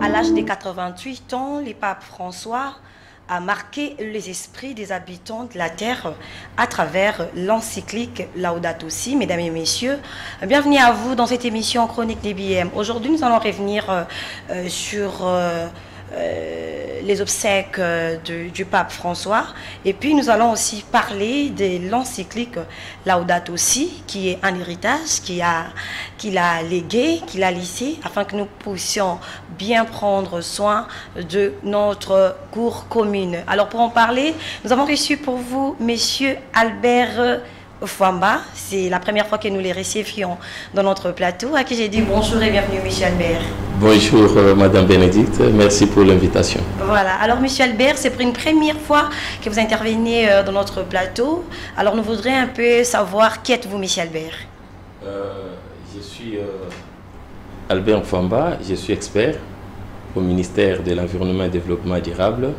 À l'âge de 88 ans, le pape François a marqué les esprits des habitants de la terre à travers l'encyclique Laudato Si. Mesdames et messieurs, bienvenue à vous dans cette émission Chronique d'EBM. Aujourd'hui, nous allons revenir sur les obsèques du pape François, et puis nous allons aussi parler de l'encyclique Laudato Si, qui est un héritage qu'il a légué, qu'il a laissé, afin que nous puissions bien prendre soin de notre cour commune. Alors pour en parler, nous avons reçu pour vous Monsieur Albert Fwamba. C'est la première fois que nous les recevions dans notre plateau, à qui j'ai dit bonjour et bienvenue Monsieur Albert. Bonjour Madame Bénédicte, merci pour l'invitation. Voilà, alors Monsieur Albert, c'est pour une première fois que vous intervenez dans notre plateau. Alors nous voudrions un peu savoir qui êtes-vous Monsieur Albert? Je suis Albert Fwamba, je suis expert au ministère de l'Environnement et Développement durable,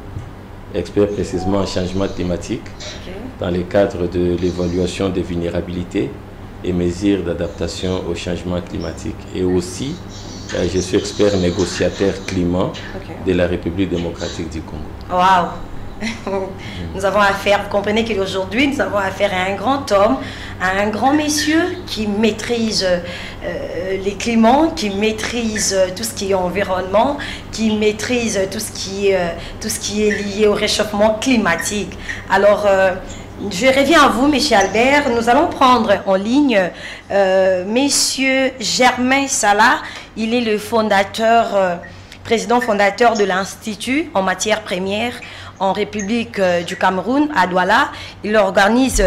expert précisément en changement climatique, dans le cadre de l'évaluation des vulnérabilités et mesures d'adaptation au changement climatique. Et aussi, je suis expert négociateur climat de la République démocratique du Congo. Waouh! Nous avons affaire, vous comprenez qu'aujourd'hui, nous avons affaire à un grand homme, à un grand monsieur qui maîtrise les climats, qui maîtrise tout ce qui est environnement, qui maîtrise tout ce qui est lié au réchauffement climatique. Alors, je reviens à vous, Monsieur Albert. Nous allons prendre en ligne Monsieur Germain Salah. Il est le fondateur, président fondateur de l'Institut en matières premières en République du Cameroun, à Douala. Il organise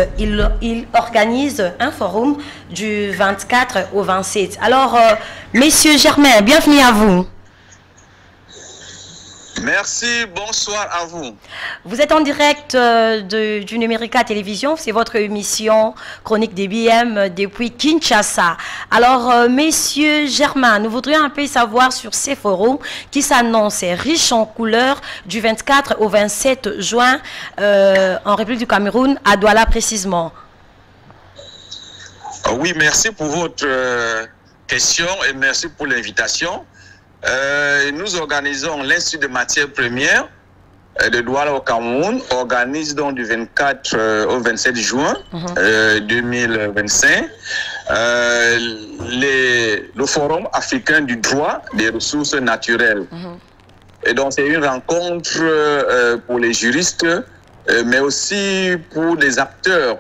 un forum du 24 au 27. Alors, Monsieur Germain, bienvenue à vous. Merci, bonsoir à vous. Vous êtes en direct du Numérica Télévision, c'est votre émission Chronique d'EBM depuis Kinshasa. Alors, Messieurs Germain, nous voudrions un peu savoir sur ces forums qui s'annoncent riches en couleurs du 24 au 27 juin en République du Cameroun, à Douala précisément. Oui, merci pour votre question et merci pour l'invitation. Nous organisons l'Institut de matières premières de Douala au Cameroun, organise donc du 24 au 27 juin 2025 le Forum africain du droit des ressources naturelles. Et donc c'est une rencontre pour les juristes, mais aussi pour les acteurs,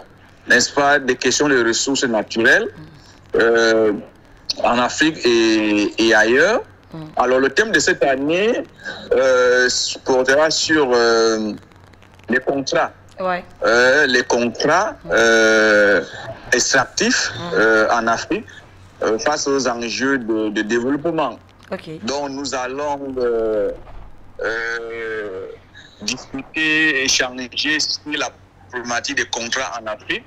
n'est-ce pas, des questions de ressources naturelles en Afrique et ailleurs. Alors, le thème de cette année portera sur les contrats. Ouais. Les contrats extractifs en Afrique face aux enjeux de développement. Donc, nous allons discuter, échanger sur la problématique des contrats en Afrique.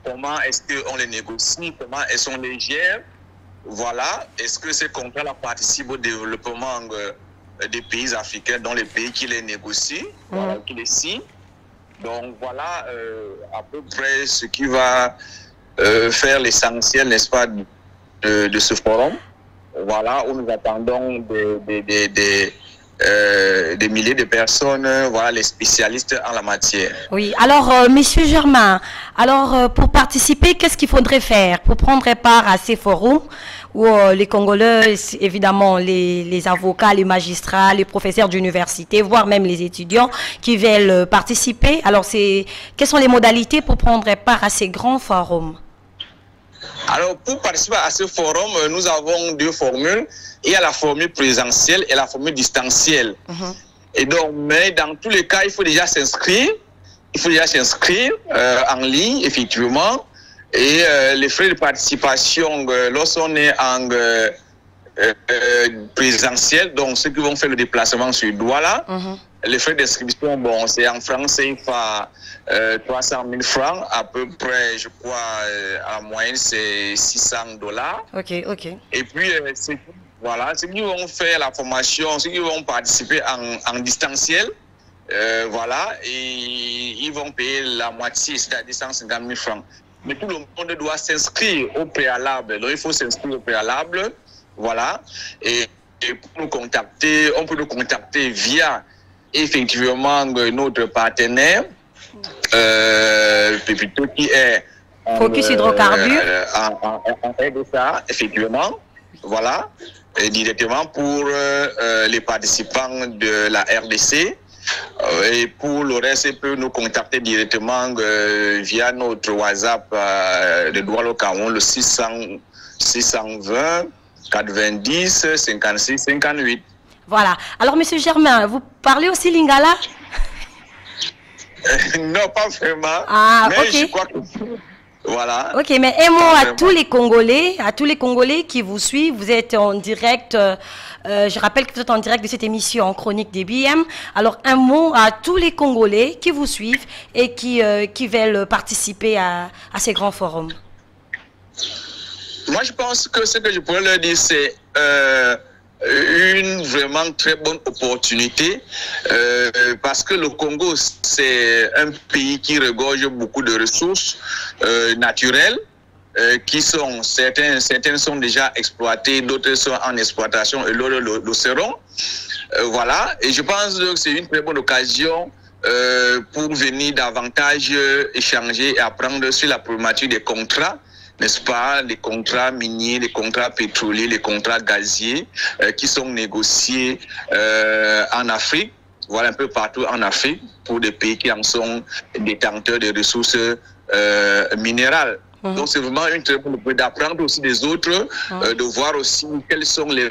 Comment est-ce qu'on les négocie, comment est-ce qu'on les gère. Voilà, est-ce que ces contrats-là participent au développement des pays africains, dont les pays qui les négocient, voilà, qui les signent. Donc voilà à peu près ce qui va faire l'essentiel, n'est-ce pas, de ce forum. Voilà, où nous attendons des milliers de personnes, voilà, les spécialistes en la matière. Oui, alors, Monsieur Germain, alors pour participer, qu'est-ce qu'il faudrait faire pour prendre part à ces forums où les Congolais, évidemment, les avocats, les magistrats, les professeurs d'université, voire même les étudiants qui veulent participer. Alors, quelles sont les modalités pour prendre part à ces grands forums? Alors, pour participer à ce forum, nous avons deux formules. Il y a la formule présentielle et la formule distancielle. Et donc, mais dans tous les cas, il faut déjà s'inscrire. Il faut déjà s'inscrire en ligne, effectivement. Et les frais de participation, lorsqu'on est en présentiel, donc ceux qui vont faire le déplacement sur Douala, les frais d'inscription, bon, c'est en francs CFA 300 000 francs, à peu près, je crois, à la moyenne, c'est $600. Et puis, voilà, ceux qui vont faire la formation, ceux qui vont participer en distanciel, voilà, et ils vont payer la moitié, c'est-à-dire 150 000 francs. Mais tout le monde doit s'inscrire au préalable. Donc, il faut s'inscrire au préalable. Voilà. Et Et pour nous contacter, on peut nous contacter via effectivement notre partenaire, plutôt qui est Focus Hydrocarbures. En RDSA, effectivement, voilà, et directement pour les participants de la RDC. Et pour le reste, ils peuvent nous contacter directement via notre WhatsApp de Douala au Cameroun, le 620 90 56 58. Voilà. Alors, Monsieur Germain, vous parlez aussi lingala? Non, pas vraiment. Ah, mais ok. je crois que... Voilà. Ok, mais un mot à tous les Congolais qui vous suivent. Vous êtes en direct, je rappelle que vous êtes en direct de cette émission en chronique des BM. Alors, un mot à tous les Congolais qui vous suivent et qui veulent participer à ces grands forums. Moi, je pense que ce que je pourrais leur dire, c'est une vraiment très bonne opportunité parce que le Congo, c'est un pays qui regorge beaucoup de ressources naturelles qui sont, certaines sont déjà exploitées, d'autres sont en exploitation et d'autres le seront. Voilà, et je pense que c'est une très bonne occasion pour venir davantage échanger et apprendre sur la problématique des contrats, n'est-ce pas, les contrats miniers, les contrats pétroliers, les contrats gaziers qui sont négociés en Afrique, voilà, un peu partout en Afrique, pour des pays qui en sont détenteurs de ressources minérales. Donc c'est vraiment une très bonne opportunité d'apprendre aussi des autres, de voir aussi quelles sont les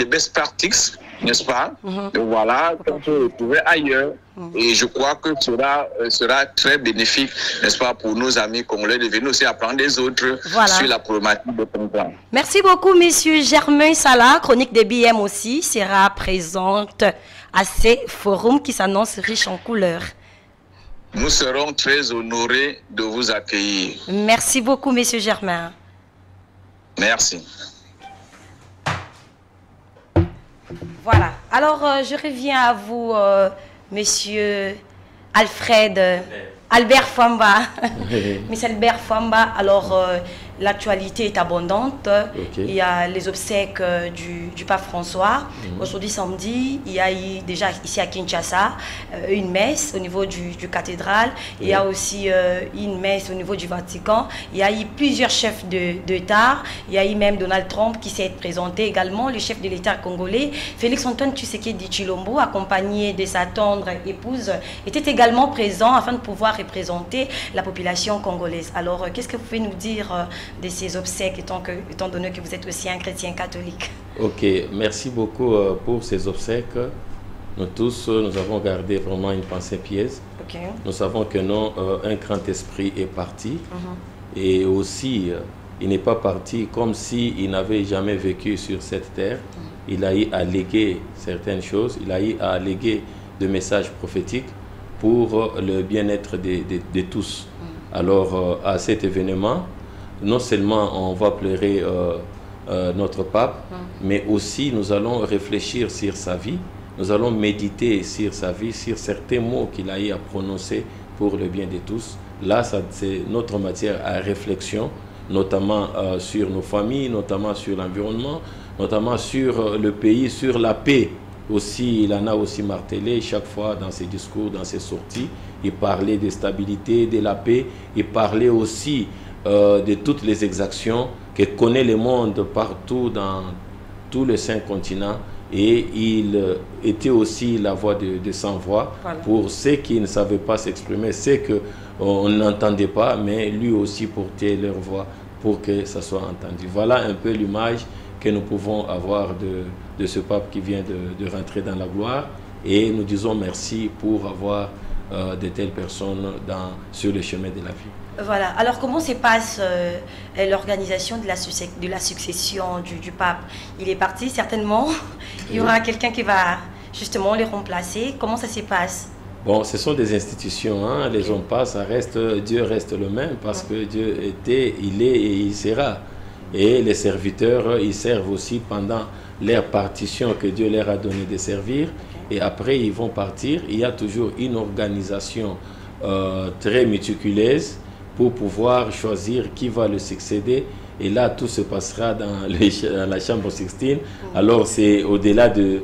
best practices, n'est-ce pas? Voilà, qu'on peut retrouver ailleurs. Et je crois que cela sera très bénéfique, n'est-ce pas, pour nos amis congolais de venir aussi apprendre des autres sur la problématique de contrat. Merci beaucoup, Monsieur Germain Salah. Chronique des BM aussi sera présente à ces forums qui s'annoncent riches en couleurs. Nous serons très honorés de vous accueillir. Merci beaucoup, Monsieur Germain. Merci. Voilà. Alors, je reviens à vous, Monsieur Albert Famba. Monsieur Albert Famba, alors, l'actualité est abondante. Il y a les obsèques du pape François. Aujourd'hui, samedi, il y a eu déjà ici à Kinshasa une messe au niveau du cathédrale. Il y a aussi une messe au niveau du Vatican. Il y a eu plusieurs chefs d'État. Il y a eu même Donald Trump qui s'est présenté également, le chef de l'État congolais. Félix-Antoine Tshisekedi Tshilombo, accompagné de sa tendre épouse, était également présent afin de pouvoir représenter la population congolaise. Alors, qu'est-ce que vous pouvez nous dire de ces obsèques, étant donné que vous êtes aussi un chrétien catholique? Ok, merci beaucoup pour ces obsèques. Nous tous, nous avons gardé vraiment une pensée pieuse. Nous savons que non, un grand esprit est parti. Et aussi, il n'est pas parti comme s'il n'avait jamais vécu sur cette terre. Il a eu à léguer certaines choses, il a eu à léguer des messages prophétiques pour le bien-être de tous. Alors, à cet événement, non seulement on va pleurer notre pape, mais aussi nous allons réfléchir sur sa vie, nous allons méditer sur sa vie, sur certains mots qu'il a eu à prononcer pour le bien de tous. Là, c'est notre matière à réflexion, notamment sur nos familles, notamment sur l'environnement, notamment sur le pays, sur la paix. Aussi, il en a aussi martelé chaque fois dans ses discours, dans ses sorties. Il parlait de stabilité, de la paix. Il parlait aussi de toutes les exactions que connaît le monde partout dans tout le saint continent. Et il était aussi la voix de sans-voix pour ceux qui ne savaient pas s'exprimer, ceux qu'on n'entendait pas, mais lui aussi portait leur voix pour que ça soit entendu. Voilà un peu l'image que nous pouvons avoir de ce pape qui vient de rentrer dans la gloire. Et nous disons merci pour avoir de telles personnes sur le chemin de la vie. Voilà. Alors, comment se passe l'organisation de la succession du pape? Il est parti, certainement. Il y aura quelqu'un qui va justement le remplacer. Comment ça se passe? Bon, ce sont des institutions. Hein. Les hommes passent, ça reste, Dieu reste le même parce que Dieu était, il est et il sera. Et les serviteurs, ils servent aussi pendant leur partition que Dieu leur a donné de servir. Et après, ils vont partir. Il y a toujours une organisation très méticuleuse pour pouvoir choisir qui va le succéder Et là, tout se passera dans la chambre Sixtine. Alors, c'est au-delà de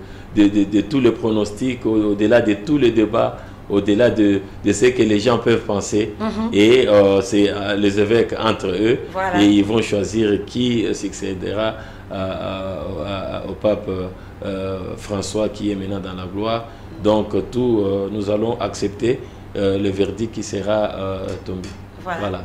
tous les pronostics, au-delà de tous les débats, au-delà de ce que les gens peuvent penser. Et c'est les évêques entre eux. Voilà. Et ils vont choisir qui succédera au pape François, qui est maintenant dans la gloire. Donc, nous allons accepter le verdict qui sera tombé. Voilà.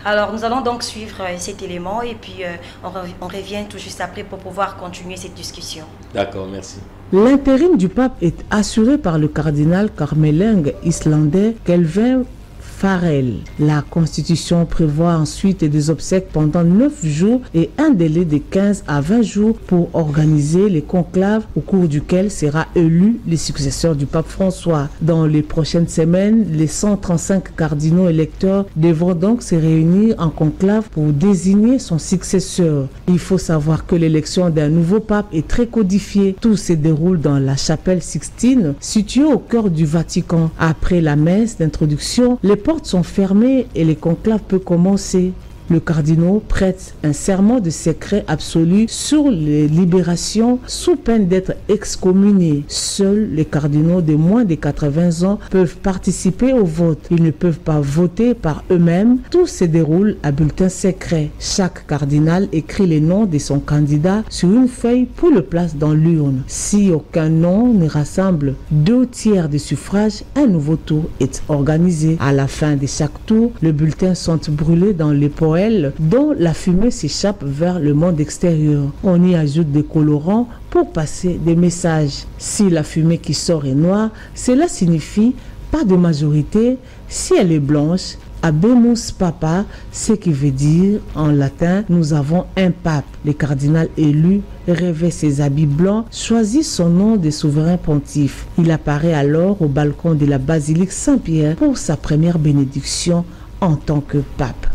Alors, nous allons donc suivre cet élément et puis on revient tout juste après pour pouvoir continuer cette discussion. D'accord, merci. L'intérim du pape est assuré par le cardinal carmélingue islandais Kelvin Farrell. La Constitution prévoit ensuite des obsèques pendant 9 jours et un délai de 15 à 20 jours pour organiser les conclaves au cours duquel sera élu les successeurs du pape François. Dans les prochaines semaines, les 135 cardinaux électeurs devront donc se réunir en conclave pour désigner son successeur. Il faut savoir que l'élection d'un nouveau pape est très codifiée. Tout se déroule dans la chapelle Sixtine, située au cœur du Vatican. Après la messe d'introduction, les portes sont fermées et les conclaves peuvent commencer. Le cardinal prête un serment de secret absolu sur les libérations sous peine d'être excommuniés. Seuls les cardinaux de moins de 80 ans peuvent participer au vote. Ils ne peuvent pas voter par eux-mêmes. Tout se déroule à bulletin secret. Chaque cardinal écrit les noms de son candidat sur une feuille pour le placer dans l'urne. Si aucun nom ne rassemble 2/3 des suffrages, un nouveau tour est organisé. À la fin de chaque tour, les bulletins sont brûlés dans les poêles dont la fumée s'échappe vers le monde extérieur. On y ajoute des colorants pour passer des messages. Si la fumée qui sort est noire, cela signifie pas de majorité. Si elle est blanche, Habemus Papa, ce qui veut dire en latin nous avons un pape. Le cardinal élu revêt ses habits blancs, choisit son nom de souverain pontife. Il apparaît alors au balcon de la basilique Saint-Pierre pour sa première bénédiction en tant que pape.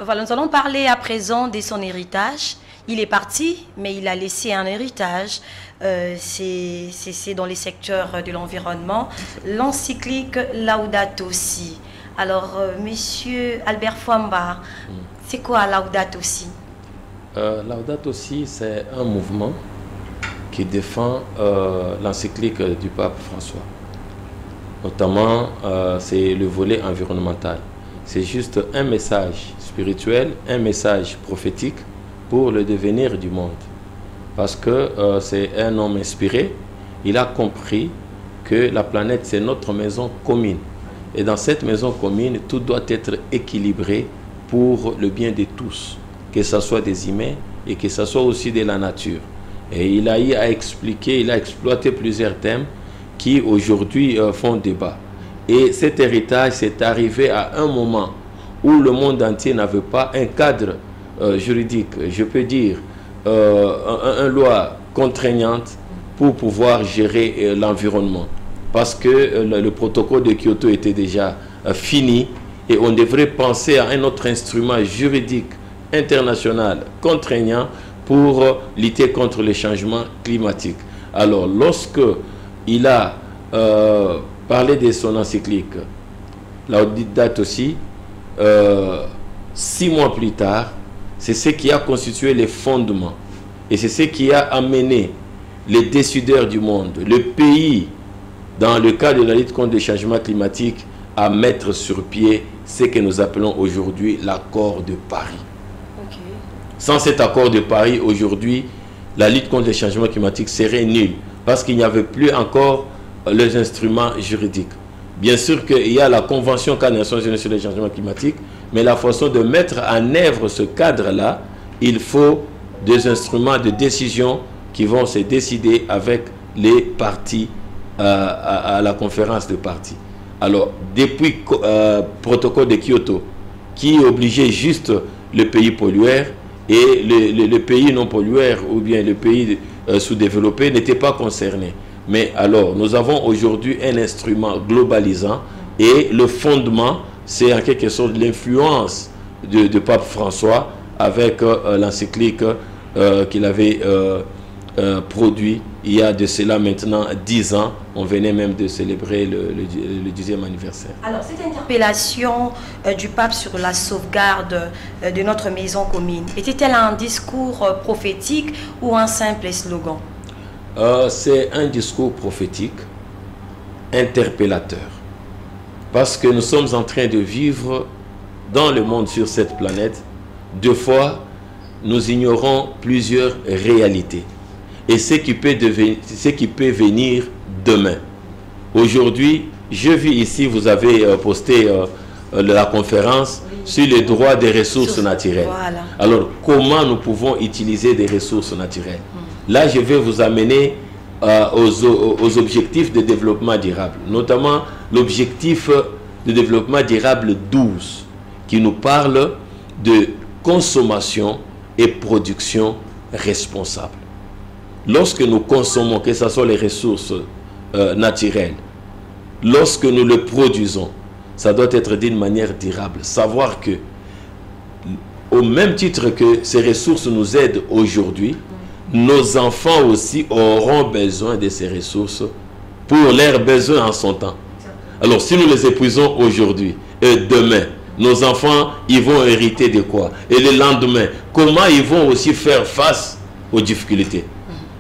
Voilà, nous allons parler à présent de son héritage. Il est parti, mais il a laissé un héritage. C'est dans les secteurs de l'environnement. L'encyclique Laudato Si. Alors, monsieur Albert Fwamba, c'est quoi Laudato Si? Laudato Si, c'est un mouvement qui défend l'encyclique du pape François. Notamment, c'est le volet environnemental. C'est juste un message spirituel, un message prophétique pour le devenir du monde. Parce que c'est un homme inspiré, il a compris que la planète, c'est notre maison commune. Et dans cette maison commune, tout doit être équilibré pour le bien de tous, que ce soit des humains et que ce soit aussi de la nature. Et il a eu à expliquer, il a exploité plusieurs thèmes qui aujourd'hui font débat. Et cet héritage, c'est arrivé à un moment où le monde entier n'avait pas un cadre juridique, je peux dire, une loi contraignante pour pouvoir gérer l'environnement. Parce que le protocole de Kyoto était déjà fini et on devrait penser à un autre instrument juridique international contraignant pour lutter contre les changements climatiques. Alors, lorsque il a parlé de son encyclique, Laudato Si, 6 mois plus tard, c'est ce qui a constitué les fondements et c'est ce qui a amené les décideurs du monde, le pays, dans le cadre de la lutte contre les changements climatiques, à mettre sur pied ce que nous appelons aujourd'hui l'accord de Paris. Okay. Sans cet accord de Paris, aujourd'hui, la lutte contre les changements climatiques serait nulle parce qu'il n'y avait plus encore les instruments juridiques. Bien sûr qu'il y a la Convention cadre des Nations Unies sur les changements climatiques, mais la façon de mettre en œuvre ce cadre-là, il faut des instruments de décision qui vont se décider avec les partis à la conférence de partis. Alors, depuis le protocole de Kyoto, qui obligeait juste le pays pollueur et le pays non pollueur ou bien le pays sous-développé n'étaient pas concernés. Mais alors, nous avons aujourd'hui un instrument globalisant et le fondement, c'est en quelque sorte l'influence de pape François avec l'encyclique qu'il avait produit il y a de cela maintenant 10 ans, on venait même de célébrer le 10e anniversaire. Alors, cette interpellation du pape sur la sauvegarde de notre maison commune, était-elle un discours prophétique ou un simple slogan? C'est un discours prophétique, interpellateur. Parce que nous sommes en train de vivre dans le monde sur cette planète. Deux fois, nous ignorons plusieurs réalités. Et ce qui peut venir demain. Aujourd'hui, je vis ici, vous avez posté la conférence sur les droits des ressources naturelles. Voilà. Alors, comment nous pouvons utiliser des ressources naturelles? Là, je vais vous amener aux objectifs de développement durable, notamment l'objectif de développement durable 12, qui nous parle de consommation et production responsable. Lorsque nous consommons, que ce soit les ressources naturelles, lorsque nous le produisons, ça doit être d'une manière durable. Savoir que, au même titre que ces ressources nous aident aujourd'hui, nos enfants aussi auront besoin de ces ressources pour leurs besoins en son temps. Alors, si nous les épuisons aujourd'hui et demain, nos enfants, ils vont hériter de quoi? Et le lendemain, comment ils vont aussi faire face aux difficultés?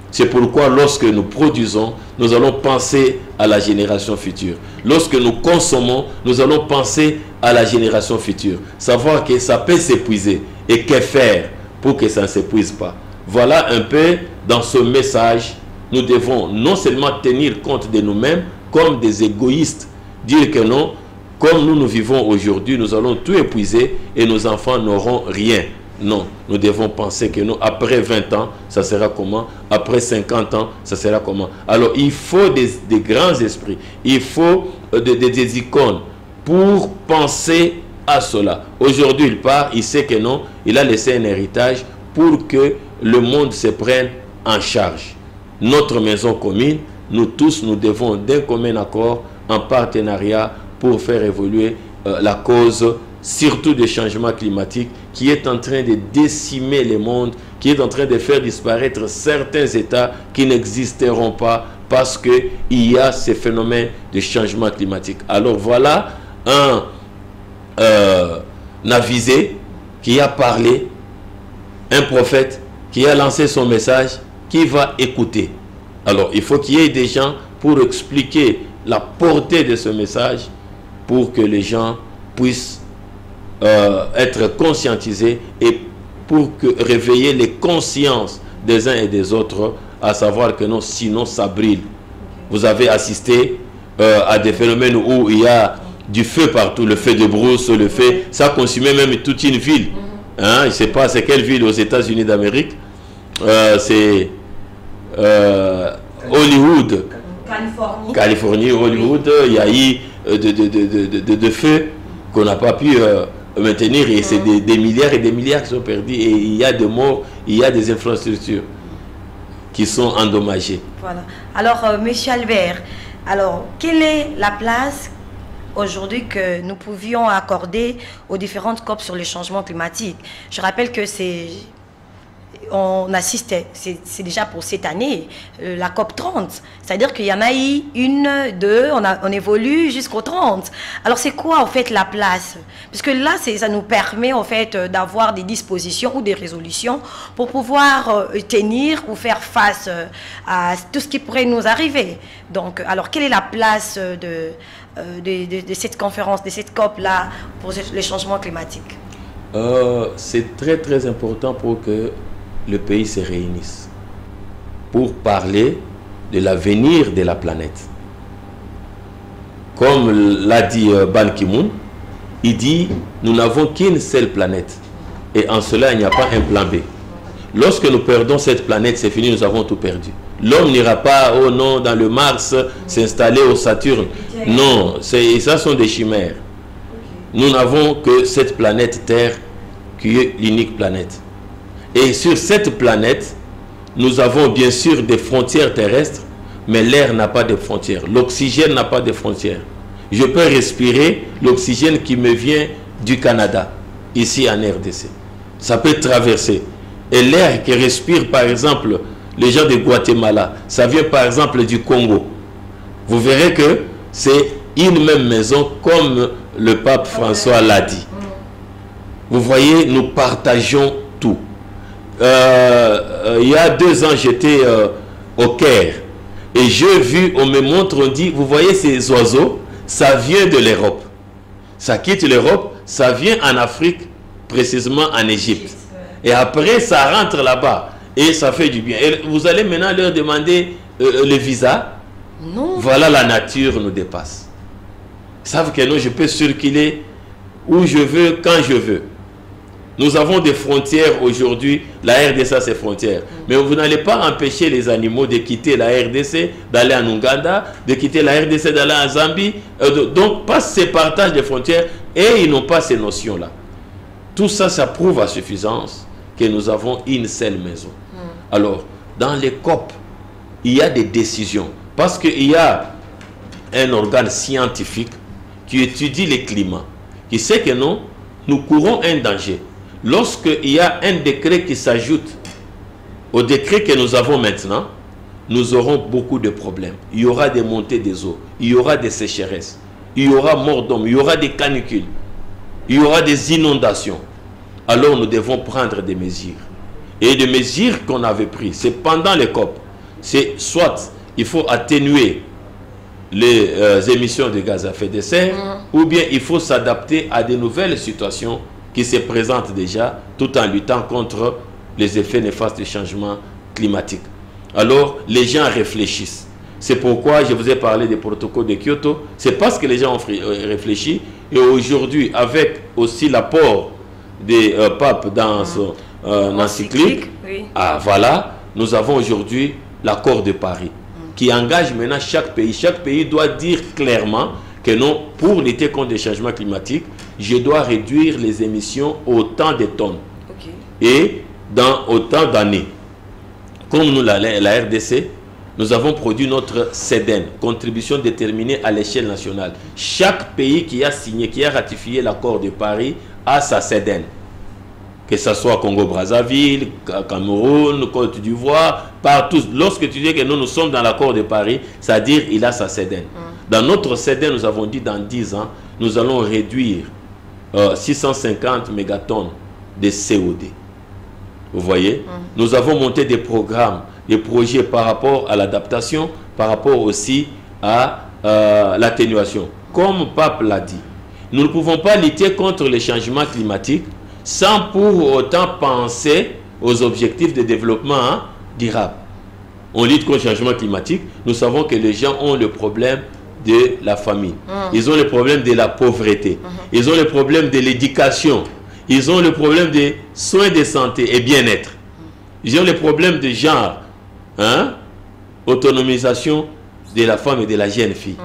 C'est pourquoi lorsque nous produisons, nous allons penser à la génération future. Lorsque nous consommons, nous allons penser à la génération future. Savoir que ça peut s'épuiser et que faire pour que ça ne s'épuise pas. Voilà un peu dans ce message, nous devons non seulement tenir compte de nous-mêmes comme des égoïstes, dire que non, comme nous vivons aujourd'hui, nous allons tout épuiser et nos enfants n'auront rien. Non, nous devons penser que nous, après 20 ans, ça sera comment? Après 50 ans, ça sera comment? Alors, il faut des grands esprits, il faut des icônes pour penser à cela. Aujourd'hui, il part, il sait que non, il a laissé un héritage pour que le monde se prenne en charge. Notre maison commune, nous tous, nous devons d'un commun accord, en partenariat, pour faire évoluer la cause, surtout des changements climatiques, qui est en train de décimer le monde, qui est en train de faire disparaître certains États qui n'existeront pas parce qu'il y a ces phénomènes de changement climatique. Alors voilà un avisé qui a parlé, un prophète qui a lancé son message, qui va écouter. Alors il faut qu'il y ait des gens pour expliquer la portée de ce message, pour que les gens puissent être conscientisés et pour réveiller les consciences des uns et des autres, à savoir que non, sinon ça brille. Vous avez assisté à des phénomènes où il y a du feu partout, le feu de brousse, le feu, ça consumait même toute une ville. Hein, je ne sais pas c'est quelle ville aux États-Unis d'Amérique. C'est Hollywood. Californie, Hollywood, il y a eu de feux qu'on n'a pas pu maintenir et c'est des milliards et des milliards qui sont perdus et il y a des morts, il y a des infrastructures qui sont endommagées. Voilà. Alors, Monsieur Albert, alors, quelle est la place aujourd'hui que nous pouvions accorder aux différentes COP sur le changement climatique? Je rappelle que on assiste, c'est déjà pour cette année, la COP 30. C'est-à-dire qu'il y en a eu une, deux, on évolue jusqu'au 30. Alors c'est quoi en fait la place? Parce que là, ça nous permet en fait d'avoir des dispositions ou des résolutions pour pouvoir tenir ou faire face à tout ce qui pourrait nous arriver. Donc, alors quelle est la place de cette conférence, de cette COP-là pour les changements climatiques? C'est très très important pour que le pays se réunisse pour parler de l'avenir de la planète. Comme l'a dit Ban Ki-moon, il dit nous n'avons qu'une seule planète et en cela il n'y a pas un plan B. Lorsque nous perdons cette planète, c'est fini, nous avons tout perdu. L'homme n'ira pas, oh non, dans le Mars, s'installer au Saturne. Non, ça sont des chimères. Nous n'avons que cette planète Terre qui est l'unique planète. Et sur cette planète, nous avons bien sûr des frontières terrestres, mais l'air n'a pas de frontières. L'oxygène n'a pas de frontières. Je peux respirer l'oxygène qui me vient du Canada, ici en RDC. Ça peut traverser. Et l'air que respire par exemple les gens de Guatemala, ça vient par exemple du Congo. Vous verrez que c'est une même maison, comme le pape François l'a dit. Vous voyez, nous partageons tout. Il y a 2 ans, j'étais au Caire et j'ai vu, on me montre, on dit, vous voyez ces oiseaux, ça vient de l'Europe. Ça quitte l'Europe, ça vient en Afrique, précisément en Égypte. Et après, ça rentre là-bas et ça fait du bien. Et vous allez maintenant leur demander le visa. Non. Voilà, la nature nous dépasse. Ils savent que non, je peux circuler où je veux, quand je veux. Nous avons des frontières aujourd'hui. La RDC a ses frontières. Mais vous n'allez pas empêcher les animaux de quitter la RDC, d'aller en Ouganda, de quitter la RDC, d'aller en Zambie. Donc, pas ces partages de frontières et ils n'ont pas ces notions-là. Tout ça, ça prouve à suffisance que nous avons une seule maison. Alors, dans les COP, il y a des décisions. Parce qu'il y a un organe scientifique qui étudie les climats, qui sait que non, nous courons un danger. Lorsqu'il y a un décret qui s'ajoute au décret que nous avons maintenant, nous aurons beaucoup de problèmes. Il y aura des montées des eaux, il y aura des sécheresses, il y aura mort d'hommes, il y aura des canicules, il y aura des inondations. Alors nous devons prendre des mesures. Et des mesures qu'on avait prises, c'est pendant les COP. C'est soit il faut atténuer les émissions de gaz à effet de serre, ou bien il faut s'adapter à de nouvelles situations qui se présentent déjà, tout en luttant contre les effets néfastes du changement climatique. Alors, les gens réfléchissent. C'est pourquoi je vous ai parlé des protocoles de Kyoto. C'est parce que les gens ont réfléchi. Et aujourd'hui, avec aussi l'apport des papes dans son encyclique, oui. Voilà, nous avons aujourd'hui l'accord de Paris qui engage maintenant chaque pays. Chaque pays doit dire clairement que non, pour lutter contre les changements climatiques, je dois réduire les émissions autant de tonnes et dans autant d'années. Comme nous, la RDC, nous avons produit notre CEDEN, contribution déterminée à l'échelle nationale. Chaque pays qui a signé, qui a ratifié l'accord de Paris a sa CEDEN. Que ce soit Congo-Brazzaville, Cameroun, Côte d'Ivoire, partout. Lorsque tu dis que nous sommes dans l'accord de Paris, c'est-à-dire il a sa CEDEN. Dans notre CEDEN, nous avons dit dans 10 ans, nous allons réduire 650 mégatonnes de CO2. Vous voyez? Nous avons monté des programmes, des projets par rapport à l'adaptation, par rapport aussi à l'atténuation. Comme Pape l'a dit, nous ne pouvons pas lutter contre les changements climatiques sans pour autant penser aux objectifs de développement durable. On lutte contre le changement climatique, nous savons que les gens ont le problème de la famine. Ils ont le problème de la pauvreté. Ils ont le problème de l'éducation. Ils ont le problème des soins de santé et bien-être. Ils ont le problème de genre, autonomisation de la femme et de la jeune fille.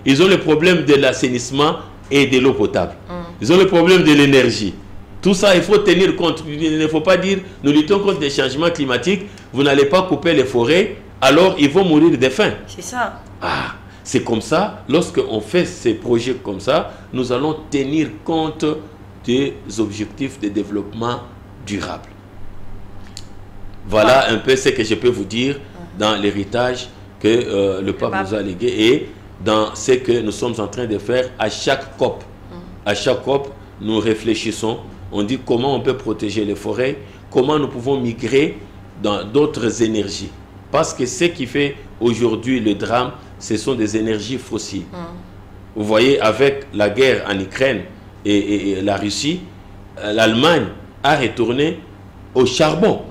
Ils ont le problème de l'assainissement et de l'eau potable. Ils ont le problème de l'énergie. Tout ça, il faut tenir compte. Il ne faut pas dire, nous luttons contre les changements climatiques, vous n'allez pas couper les forêts, alors ils vont mourir de faim. C'est ça. C'est comme ça, lorsqu'on fait ces projets comme ça, nous allons tenir compte des objectifs de développement durable. Voilà un peu ce que je peux vous dire dans l'héritage que le pape nous a légué et dans ce que nous sommes en train de faire à chaque COP. À chaque COP, nous réfléchissons, on dit comment on peut protéger les forêts, comment nous pouvons migrer dans d'autres énergies. Parce que ce qui fait aujourd'hui le drame, ce sont des énergies fossiles. Vous voyez, avec la guerre en Ukraine et la Russie, l'Allemagne a retourné au charbon.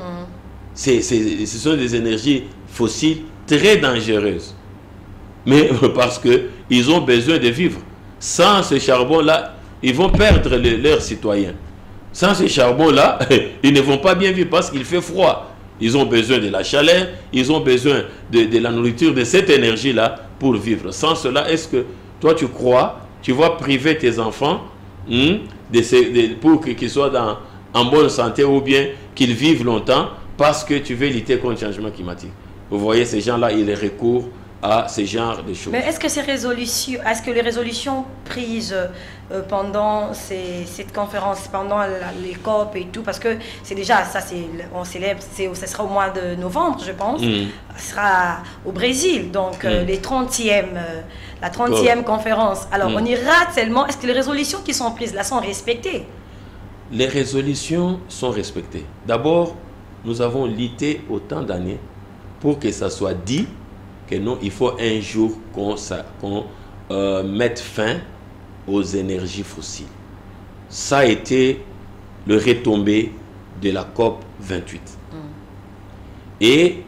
Ce sont des énergies fossiles très dangereuses. Mais parce qu'ils ont besoin de vivre. Sans ce charbon-là, ils vont perdre leurs citoyens. Sans ce charbon-là, ils ne vont pas bien vivre parce qu'il fait froid. Ils ont besoin de la chaleur, ils ont besoin de la nourriture, de cette énergie-là pour vivre. Sans cela, est-ce que toi tu crois, tu vas priver tes enfants pour qu'ils soient en bonne santé ou bien qu'ils vivent longtemps parce que tu veux lutter contre le changement climatique? Vous voyez, ces gens-là, ils recourent à ce genre de choses. Mais est-ce que les résolutions prises pendant cette conférence, pendant les COP et tout, parce que c'est déjà, ça on célèbre, ça sera au mois de novembre, je pense, ce sera au Brésil, donc la 30e conférence. Alors on ira tellement, est-ce que les résolutions qui sont prises là sont respectées? Les résolutions sont respectées. D'abord, nous avons lutté autant d'années pour que ça soit dit que non, il faut un jour qu'on mette fin aux énergies fossiles. Ça a été le retombé de la COP 28. Et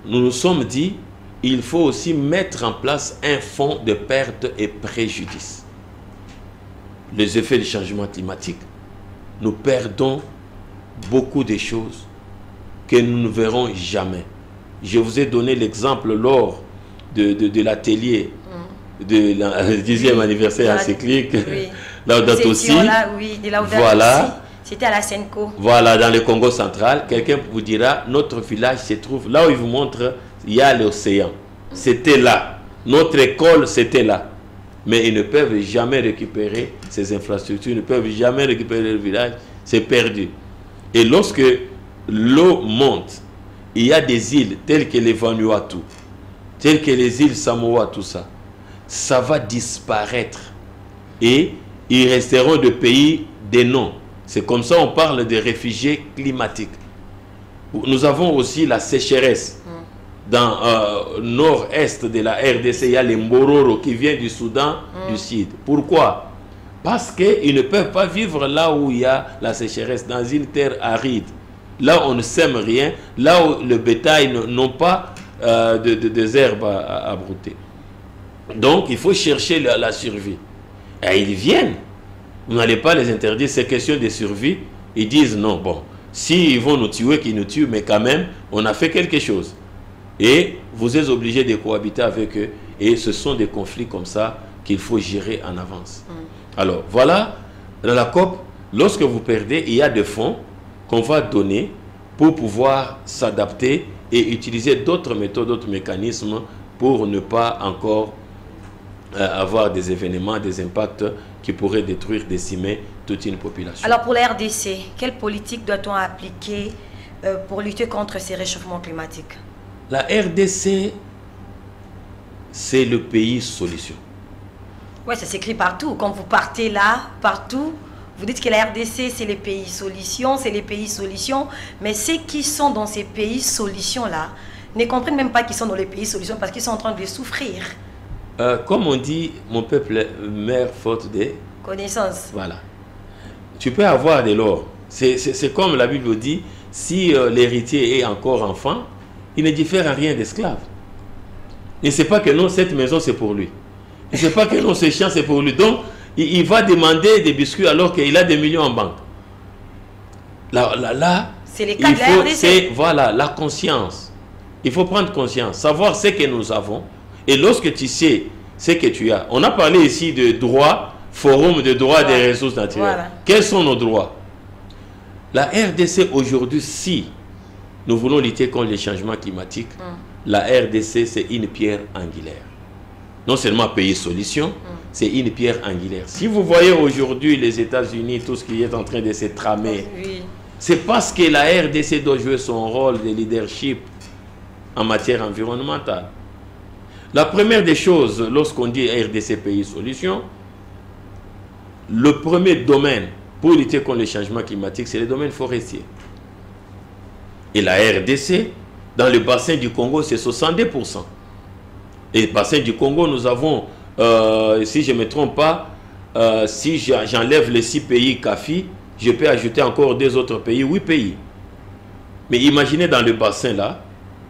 nous nous sommes dit, il faut aussi mettre en place un fonds de pertes et préjudices. Les effets du changement climatique, nous perdons beaucoup de choses que nous ne verrons jamais. Je vous ai donné l'exemple lors de l'atelier de la 10e anniversaire encyclique, Laudato Si. Voilà. C'était à la Senko. Voilà, dans le Congo central. Quelqu'un vous dira, notre village se trouve là où il vous montre, il y a l'océan. C'était là. Notre école, c'était là. Mais ils ne peuvent jamais récupérer ces infrastructures, ils ne peuvent jamais récupérer le village. C'est perdu. Et lorsque l'eau monte, il y a des îles telles que les Vanuatu, telles que les îles Samoa, tout ça. Ça va disparaître. Et ils resteront de pays des noms. C'est comme ça on parle des réfugiés climatiques. Nous avons aussi la sécheresse. Dans nord-est de la RDC, il y a les Mbororo qui viennent du Soudan du Sud. Pourquoi? Parce qu'ils ne peuvent pas vivre là où il y a la sécheresse, dans une terre aride. Là où on ne sème rien, là où le bétail n'ont pas des herbes à brouter. Donc il faut chercher la survie. Et ils viennent. Vous n'allez pas les interdire, c'est question de survie. Ils disent non, bon, s'ils vont nous tuer, qu'ils nous tuent, mais quand même, on a fait quelque chose. Et vous êtes obligés de cohabiter avec eux. Et ce sont des conflits comme ça qu'il faut gérer en avance. Alors, voilà, dans la COP, lorsque vous perdez, il y a des fonds qu'on va donner pour pouvoir s'adapter et utiliser d'autres méthodes, d'autres mécanismes pour ne pas encore avoir des événements, des impacts qui pourraient détruire, décimer toute une population. Alors pour la RDC, quelle politique doit-on appliquer pour lutter contre ces réchauffements climatiques? La RDC, c'est le pays solution. Oui, ça s'écrit partout. Quand vous partez là, partout, vous dites que la RDC, c'est les pays solutions, c'est les pays solutions. Mais ceux qui sont dans ces pays solutions-là ne comprennent même pas qu'ils sont dans les pays solutions parce qu'ils sont en train de souffrir. Comme on dit, mon peuple meurt faute de connaissances. Voilà. Tu peux avoir de l'or. C'est comme la Bible dit, si l'héritier est encore enfant, il ne diffère en rien d'esclave. Il ne sait pas que non, cette maison c'est pour lui. Il ne sait pas que non, ce champ c'est pour lui. Donc, il va demander des biscuits alors qu'il a des millions en banque. Là c'est les cas de la RDC. Voilà, la conscience. Il faut prendre conscience, savoir ce que nous avons. Et lorsque tu sais ce que tu as, on a parlé ici de droit, forum de droit des ressources naturelles. Voilà. Quels sont nos droits? La RDC aujourd'hui, si nous voulons lutter contre les changements climatiques, la RDC c'est une pierre angulaire. Non seulement pays solution, c'est une pierre angulaire. Si vous voyez aujourd'hui les États-Unis, tout ce qui est en train de se tramer, c'est parce que la RDC doit jouer son rôle de leadership en matière environnementale. La première des choses, lorsqu'on dit RDC pays solution, le premier domaine pour lutter contre les changements climatiques, c'est le domaine forestier. Et la RDC, dans le bassin du Congo, c'est 62%. Et le bassin du Congo, nous avons, si je ne me trompe pas, si j'enlève les 6 pays CAFI, je peux ajouter encore 2 autres pays, 8 pays. Mais imaginez dans le bassin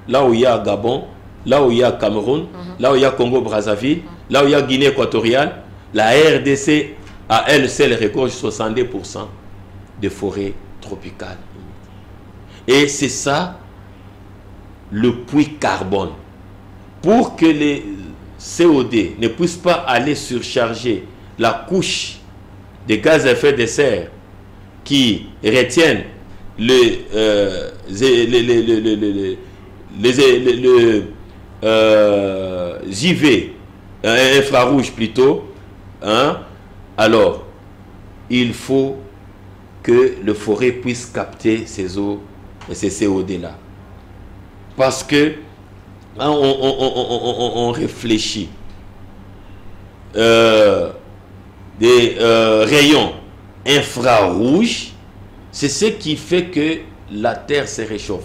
là où il y a Gabon, là où il y a Cameroun, là où il y a Congo-Brazzaville, là où il y a Guinée équatoriale, la RDC à elle seule récolte 62% de forêts tropicales. Et c'est ça le puits carbone. Pour que les COD ne puissent pas aller surcharger la couche de gaz à effet de serre qui retiennent les JV, infrarouge plutôt, hein, alors il faut que le forêt puisse capter ces eaux et ces CO2-là. Parce que hein, on réfléchit. Des rayons infrarouges, c'est ce qui fait que la Terre se réchauffe.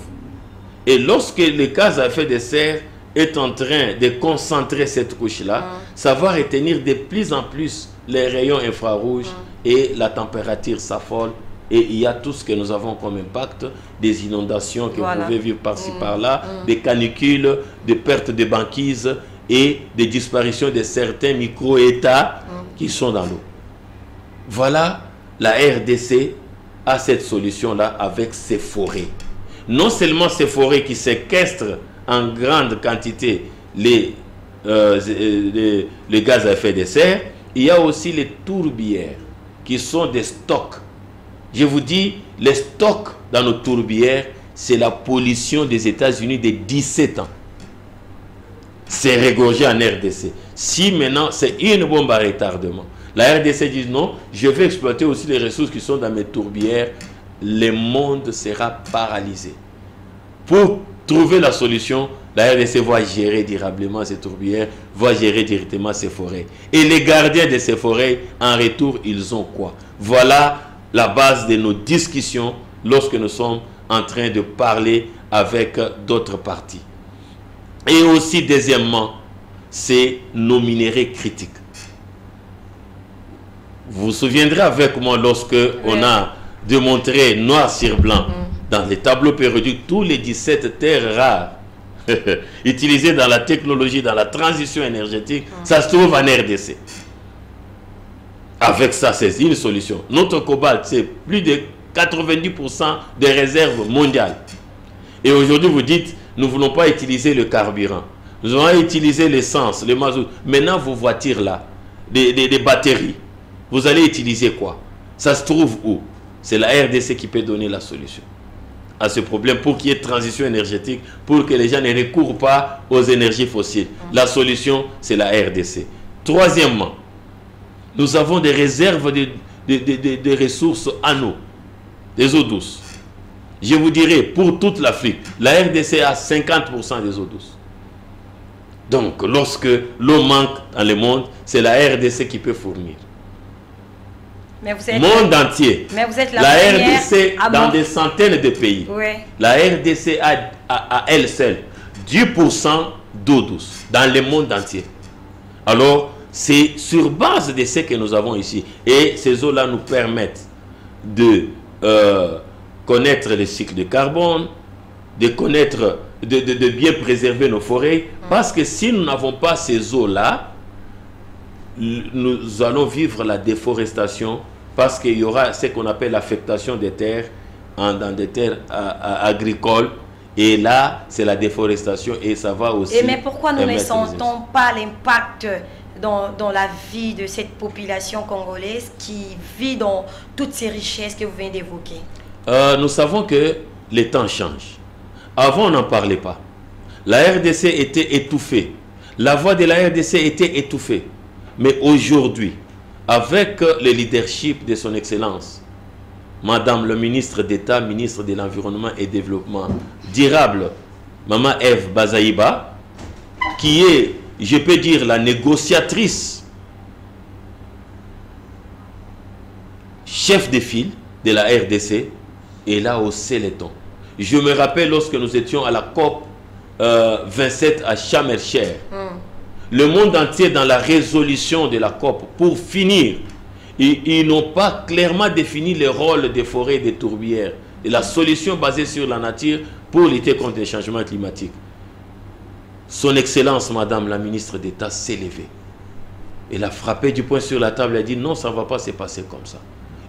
Et lorsque le gaz à effet de serre est en train de concentrer cette couche-là, ça va retenir de plus en plus les rayons infrarouges et la température s'affole. Et il y a tout ce que nous avons comme impact, des inondations que vous pouvez vivre par-ci par-là, des canicules, des pertes de banquises et des disparitions de certains micro-États qui sont dans l'eau. Voilà, la RDC a cette solution-là avec ses forêts. Non seulement ces forêts qui séquestrent en grande quantité les gaz à effet de serre, il y a aussi les tourbières qui sont des stocks. Je vous dis, les stocks dans nos tourbières, c'est la pollution des États-Unis de 17 ans. C'est régorgé en RDC. Si maintenant c'est une bombe à retardement, la RDC dit non, je vais exploiter aussi les ressources qui sont dans mes tourbières, le monde sera paralysé. Pour trouver la solution, la RDC va gérer durablement ces tourbières, va gérer directement ces forêts. Et les gardiens de ces forêts, en retour, ils ont quoi? Voilà la base de nos discussions lorsque nous sommes en train de parler avec d'autres parties. Et aussi, deuxièmement, c'est nos minéraux critiques. Vous vous souviendrez avec moi lorsque on a démontré noir sur blanc dans les tableaux périodiques tous les 17 terres rares utilisées dans la technologie, dans la transition énergétique, ça se trouve en RDC. Avec ça, c'est une solution. Notre cobalt, c'est plus de 90% des réserves mondiales. Et aujourd'hui, vous dites, nous ne voulons pas utiliser le carburant. Nous allons utiliser l'essence, le mazout. Maintenant, vos voitures là, des batteries, vous allez utiliser quoi? Ça se trouve où? C'est la RDC qui peut donner la solution à ce problème pour qu'il y ait transition énergétique, pour que les gens ne recourent pas aux énergies fossiles. La solution, c'est la RDC. Troisièmement, nous avons des réserves de ressources en eau, des eaux douces. Je vous dirais, pour toute l'Afrique, la RDC a 50% des eaux douces. Donc, lorsque l'eau manque dans le monde, c'est la RDC qui peut fournir. Mais vous êtes monde entier. Mais vous êtes la RDC dans des centaines de pays. Oui. La RDC a à elle seule 10% d'eau douce dans le monde entier. Alors, c'est sur base de ce que nous avons ici. Et ces eaux-là nous permettent de connaître le cycle de carbone, de connaître, de bien préserver nos forêts. Parce que si nous n'avons pas ces eaux-là, nous allons vivre la déforestation, parce qu'il y aura ce qu'on appelle l'affectation des terres dans des terres agricoles. Et là, c'est la déforestation et ça va aussi... Et mais pourquoi nous ne sentons pas l'impact dans la vie de cette population congolaise qui vit dans toutes ces richesses que vous venez d'évoquer? Nous savons que les temps changent. Avant, on n'en parlait pas. La RDC était étouffée. La voix de la RDC était étouffée. Mais aujourd'hui, avec le leadership de son Excellence, Madame le ministre d'État, ministre de l'Environnement et Développement durable, Maman Eve Bazaïba, qui est, je peux dire, la négociatrice, chef de file de la RDC, elle a haussé les tons. Je me rappelle lorsque nous étions à la COP 27 à Sharm el-Sheikh, le monde entier dans la résolution de la COP, pour finir, ils n'ont pas clairement défini le rôle des forêts et des tourbières et la solution basée sur la nature pour lutter contre les changements climatiques. Son Excellence, Madame la ministre d'État, s'est levée. Elle a frappé du poing sur la table et a dit non, ça ne va pas se passer comme ça.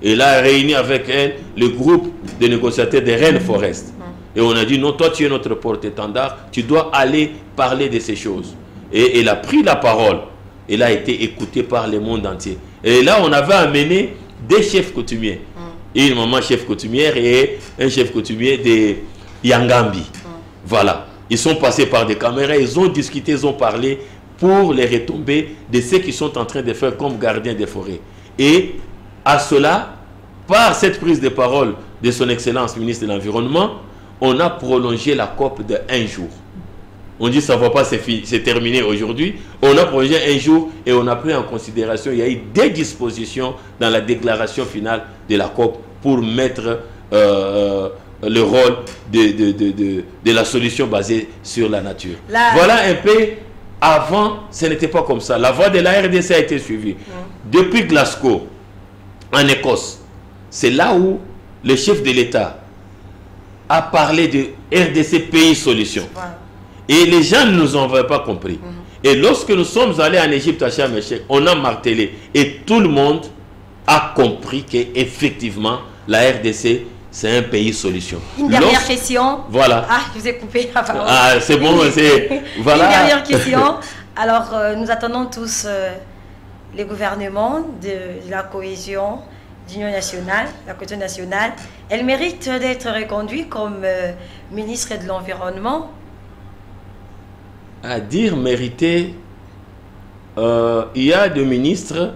Et elle a réuni avec elle le groupe de négociateurs de Rennes Forest. Et on a dit non, toi tu es notre porte-étendard, tu dois aller parler de ces choses. Et elle a pris la parole. Elle a été écoutée par le monde entier. Et là, on avait amené des chefs coutumiers. Une maman chef coutumière et un chef coutumier de Yangambi. Voilà. Ils sont passés par des caméras, ils ont discuté, ils ont parlé pour les retombées de ceux qui sont en train de faire comme gardiens des forêts. Et à cela, par cette prise de parole de son Excellence ministre de l'Environnement, on a prolongé la COP de 1 jour. On dit ça ne va pas c'est terminé aujourd'hui. On a prolongé 1 jour et on a pris en considération, il y a eu des dispositions dans la déclaration finale de la COP pour mettre le rôle de la solution basée sur la nature. Voilà un peu, avant, ce n'était pas comme ça. La voie de la RDC a été suivie. Depuis Glasgow, en Écosse, c'est là où le chef de l'État a parlé de RDC pays solution. Et les gens ne nous en avaient pas compris. Et lorsque nous sommes allés en Égypte à Sharm el-Sheikh, on a martelé. Et tout le monde a compris qu'effectivement, la RDC, c'est un pays solution. Une dernière question. Voilà. Ah, je vous ai coupé. Ah, c'est bon. Voilà. Une dernière question. Alors, nous attendons tous les gouvernements de la cohésion d'Union nationale, la cohésion nationale. Elle mérite d'être reconduite comme ministre de l'Environnement. À dire mériter, il y a des ministres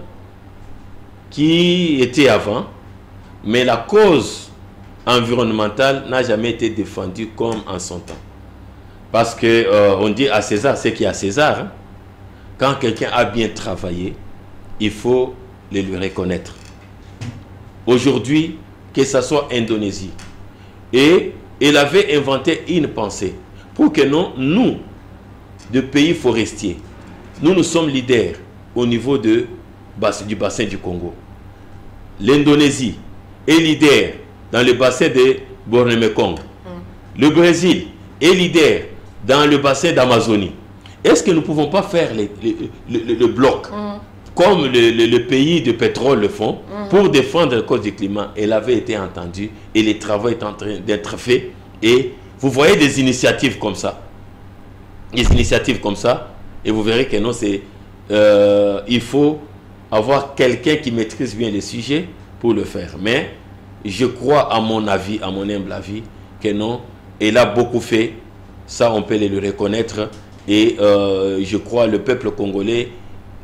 qui étaient avant, mais la cause environnementale n'a jamais été défendue comme en son temps. Parce que on dit à César ce qu'il y a à César. Hein. Quand quelqu'un a bien travaillé, il faut le lui reconnaître. Aujourd'hui, que ce soit Indonésie, et il avait inventé une pensée pour que nous, de pays forestiers, nous sommes leaders au niveau du bassin du Congo. L'Indonésie est leader dans le bassin de Bornéo-Mekong. Le Brésil est leader dans le bassin d'Amazonie. Est-ce que nous ne pouvons pas faire le bloc comme le pays de pétrole le font pour défendre la cause du climat? Elle avait été entendue et les travaux sont en train d'être faits. Et vous voyez des initiatives comme ça. Des initiatives comme ça. Et vous verrez que non, c'est il faut avoir quelqu'un qui maîtrise bien les sujets pour le faire. Mais je crois, à mon avis, à mon humble avis, que non, elle a beaucoup fait. Ça, on peut le reconnaître. Et je crois que le peuple congolais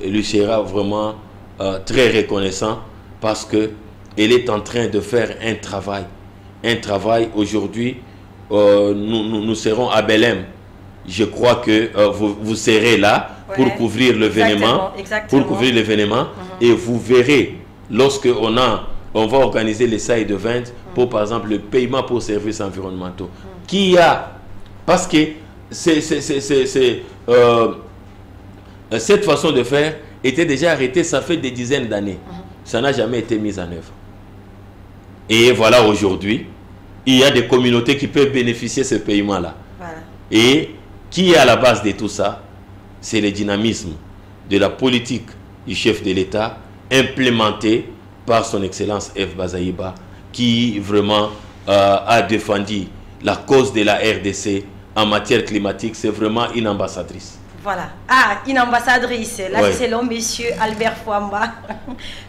lui sera vraiment très reconnaissant parce qu'elle est en train de faire un travail. Un travail aujourd'hui, nous serons à Belém. Je crois que vous serez là pour couvrir l'événement. Pour couvrir l'événement. Et vous verrez, lorsque on va organiser les side events pour, par exemple, le paiement pour services environnementaux. Qui a... Parce que cette façon de faire était déjà arrêtée, ça fait des dizaines d'années. Ça n'a jamais été mis en œuvre. Et voilà, aujourd'hui, il y a des communautés qui peuvent bénéficier de ce paiement-là. Voilà. Et qui est à la base de tout ça? C'est le dynamisme de la politique du chef de l'État implémenté par son Excellence F. Bazaïba, qui vraiment a défendu la cause de la RDC en matière climatique. C'est vraiment une ambassadrice. Voilà. Ah, une ambassadrice. Là, ouais. C'est l'homme, monsieur Albert Fouamba.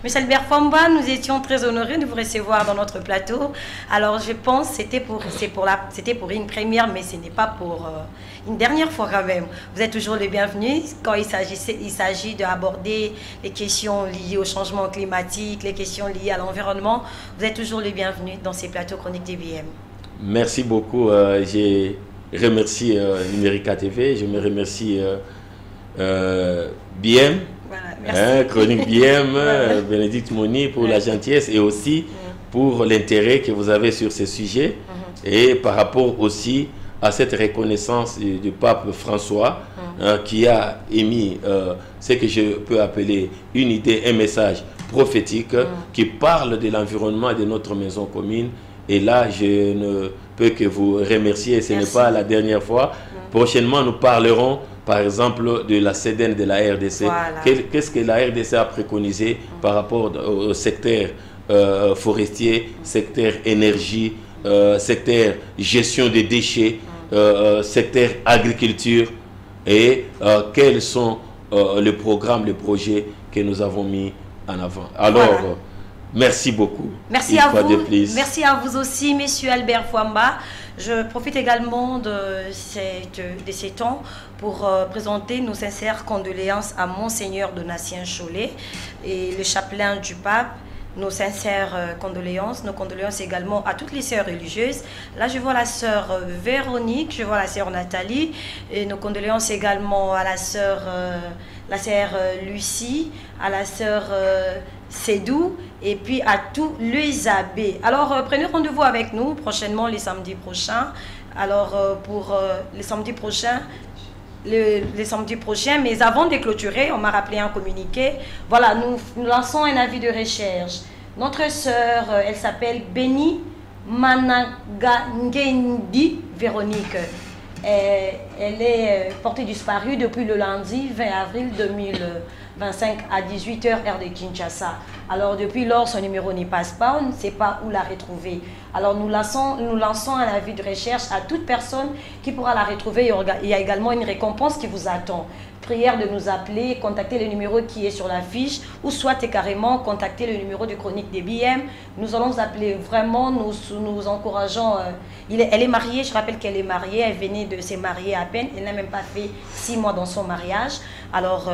Monsieur Albert Fouamba, nous étions très honorés de vous recevoir dans notre plateau. Alors, je pense que c'était pour une première, mais ce n'est pas pour une dernière fois quand même. Vous êtes toujours les bienvenus quand il s'agit d'aborder les questions liées au changement climatique, les questions liées à l'environnement. Vous êtes toujours les bienvenus dans ces plateaux chroniques DBM. Merci beaucoup. Je remercie Numérica TV, je me remercie BM, voilà, Chronique BM, voilà. Bénédicte Moni pour la gentillesse et aussi pour l'intérêt que vous avez sur ces sujets et par rapport aussi à cette reconnaissance du pape François qui a émis ce que je peux appeler une idée, un message prophétique qui parle de l'environnement de notre maison commune. Et là, je ne peux que vous remercier. Ce n'est pas la dernière fois. Prochainement, nous parlerons, par exemple, de la CEDEN de la RDC. Voilà. Qu'est-ce que la RDC a préconisé par rapport au secteur forestier, secteur énergie, secteur gestion des déchets, secteur agriculture et quels sont les programmes, les projets que nous avons mis en avant. Alors, merci beaucoup. Merci à vous. Merci à vous aussi, monsieur Albert Fouamba. Je profite également de ces temps pour présenter nos sincères condoléances à Monseigneur Donatien Cholet et le chapelain du pape. Nos sincères condoléances, nos condoléances également à toutes les sœurs religieuses. Là, je vois la sœur Véronique, je vois la sœur Nathalie, et nos condoléances également à la sœur Lucie, à la sœur Sédou, et puis à tous les abbés. Alors, prenez rendez-vous avec nous prochainement, les samedis prochains. Alors, pour les samedis prochains, les samedis prochains, mais avant de clôturer, on m'a rappelé un communiqué. Voilà, nous lançons un avis de recherche. Notre sœur, elle s'appelle Béni Managangendi Véronique. Elle est portée disparue depuis le lundi 20 avril 2025 à 18h heure de Kinshasa. Alors depuis lors, son numéro n'y passe pas, on ne sait pas où la retrouver. Alors nous lançons un avis de recherche à toute personne qui pourra la retrouver. Il y a également une récompense qui vous attend. Prière de nous appeler, contacter le numéro qui est sur la fiche, ou soit carrément contacter le numéro de chronique des BM. Nous allons vous appeler vraiment, nous encourageons. Elle est mariée, je rappelle qu'elle est mariée, elle venait de se marier à peine, elle n'a même pas fait 6 mois dans son mariage. Alors,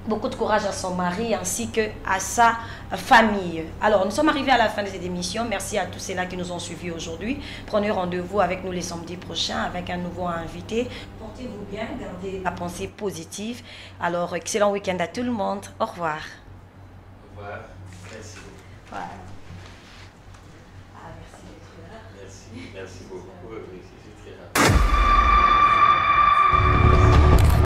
beaucoup de courage à son mari ainsi qu'à sa famille. Alors, nous sommes arrivés à la fin de cette émission. Merci à tous ceux-là qui nous ont suivis aujourd'hui. Prenez rendez-vous avec nous les samedis prochains avec un nouveau invité. Portez-vous bien, gardez la pensée positive. Alors, excellent week-end à tout le monde. Au revoir. Au revoir. Merci beaucoup. Voilà. Ah, merci d'être là. Merci beaucoup. Oui, c'est très rapide.